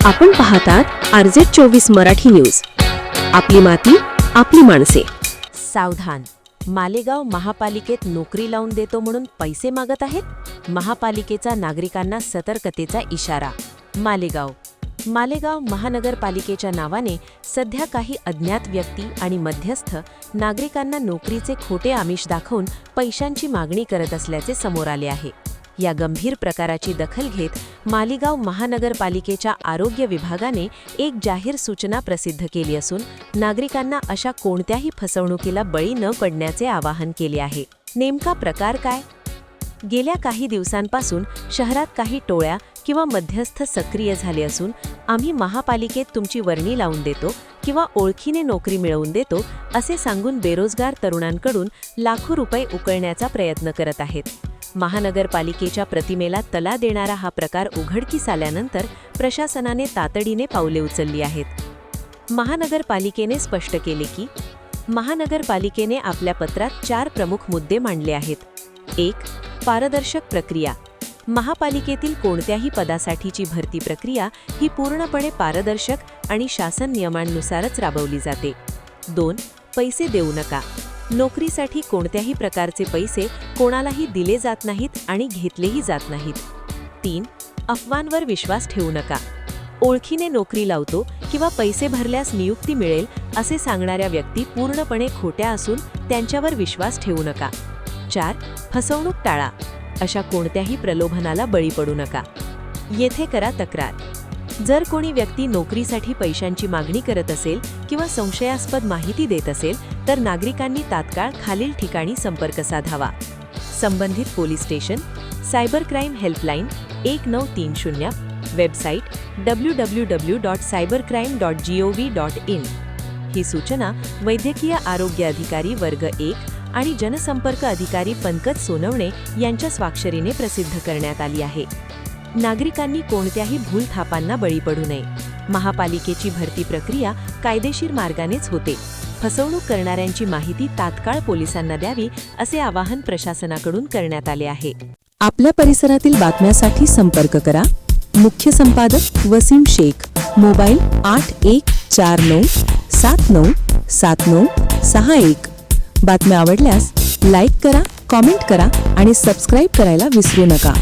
आपण पाहतात RZ24 Marathi news. आपली माती आपली माणसे. सावधान, मालेगाव महापालिकेत नोकरी लावून देतो म्हणून पैसे मागत आहेत. महापालिकेचा नागरिकांना सतर्कतेचा इशारा. मालेगाव महानगरपालिकेच्या नावाने सध्या काही अज्ञात व्यक्ती आणि मध्यस्थ नागरिकांना नोकरीचे खोटे आमिष दाखवून पैशांची मागणी करत असल्याचे समोर आले आहे. या गंभीर प्रकाराची दखल घेत मालेगाव महानगरपालिकेच्या आरोग्य विभागाने एक जाहीर सूचना प्रसिद्ध केली असून नागरिकांना अशा कोणत्याही फसवणुकीला बळी न पडण्याचे आवाहन केले आहे. नेमका प्रकार काय? गेल्या काही दिवसांपासून शहरात काही टोळ्या किंवा मध्यस्थ सक्रिय झाले असून आम्ही महापालिकेत तुमची वर्णी लावून देतो किंवा ओळखीने नोकरी मिळवून देतो असे सांगून बेरोजगार तरुणांकडून लाखो रुपये उकळण्याचा प्रयत्न करत आहेत. महानगरपालिकेच्या प्रतिमेला तला देणारा हा प्रकार उघडकीस आल्यानंतर प्रशासनाने तातडीने पावले उचलली आहेत. महानगरपालिकेने स्पष्ट केले की महानगरपालिकेने आपल्या पत्रात 4 प्रमुख मुद्दे मांडले आहेत. 1. पारदर्शक प्रक्रिया. महापालिकेतील कोणत्याही पदासाठीची भरती प्रक्रिया ही पूर्णपणे पारदर्शक आणि शासन नियमांनुसारच राबवली जाते. 2. पैसे देऊ नका. नोकरीसाठी कोणत्याही प्रकारचे पैसे कोणालाही दिले जात नाहीत आणि घेतलेही जात नाहीत. 3. अफवांवर विश्वास ठेवू नका. ओळखीने नोकरी लावतो किंवा पैसे भरल्यास नियुक्ती मिळेल असे सांगणाऱ्या व्यक्ती पूर्णपणे खोट्या असून त्यांच्यावर विश्वास ठेवू नका. 4. फसवणूक टाळा. अशा कोणत्याही प्रलोभनाला बळी पडू नका. येथे करा तक्रार. जर कोणी व्यक्ती नोकरीसाठी पैशांची मागणी करत असेल किंवा संशयास्पद माहिती देत असेल तर नागरिकांनी तात्काळ खालील ठिकाणी संपर्क साधावा. संबंधित police station, cyber crime helpline 1930, website www.cybercrime.gov.in. ही सूचना वैद्यकीय आरोग्य अधिकारी वर्ग 1 आणि जनसंपर्क अधिकारी पंकज सोनवणे यांच्या स्वाक्षरीने प्रसिद्ध करण्यात आली आहे. नागरिकांनी कोणत्याही भूलथापांना बळी पडू नये. महापालिकेची भरती प्रक्रिया कायदेशीर मार्गानेच होते. फसवणूक करणाऱ्यांची माहिती तात्काळ पोलिसांना द्यावी असे आवाहन प्रशासनाकडून करण्यात आले आहे. आपल्या परिसरातील बातम्यांसाठी संपर्क करा. मुख्य संपादक वसीम शेख. मोबाईल 8149797961. बातम्या आवडल्यास लाईक करा, कॉमेंट करा आणि सबस्क्राईब करायला विसरू नका.